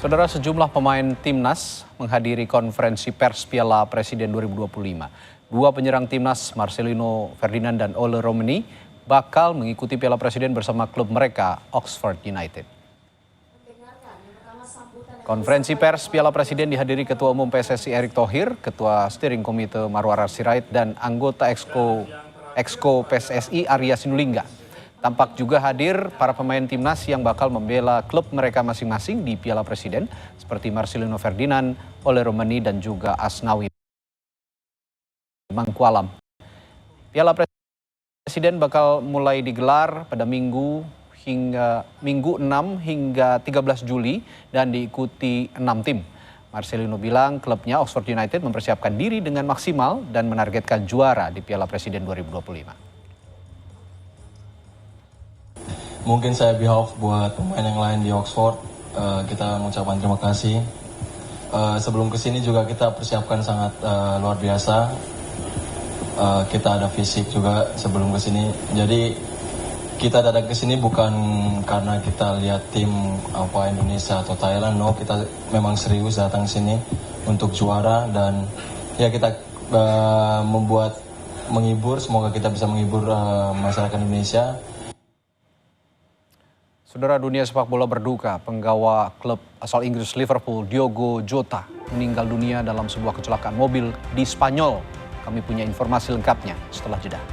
Saudara, sejumlah pemain timnas menghadiri konferensi pers Piala Presiden 2025. Dua penyerang timnas, Marcelino Ferdinand dan Ole Romeni, bakal mengikuti Piala Presiden bersama klub mereka, Oxford United. Konferensi pers Piala Presiden dihadiri Ketua Umum PSSI Erick Thohir, Ketua Steering Komite Marwar Sirait, dan anggota Exco PSSI Arya Sinulinga. Tampak juga hadir para pemain timnas yang bakal membela klub mereka masing-masing di Piala Presiden, seperti Marcelino Ferdinand, Ole Romeni, dan juga Asnawi Mangkualam. Piala Presiden bakal mulai digelar pada Minggu 6 hingga 13 Juli dan diikuti 6 tim. Marcelino bilang klubnya Oxford United mempersiapkan diri dengan maksimal dan menargetkan juara di Piala Presiden 2025. Mungkin saya behalf buat pemain yang lain di Oxford, kita mengucapkan terima kasih. Sebelum kesini juga kita persiapkan sangat luar biasa. Kita ada fisik juga sebelum kesini. Jadi kita datang kesini bukan karena kita lihat tim Indonesia atau Thailand, no. Kita memang serius datang sini untuk juara dan ya kita menghibur. Semoga kita bisa menghibur masyarakat Indonesia. Saudara, dunia sepak bola berduka, penggawa klub asal Inggris Liverpool, Diogo Jota, meninggal dunia dalam sebuah kecelakaan mobil di Spanyol. Kami punya informasi lengkapnya setelah jeda.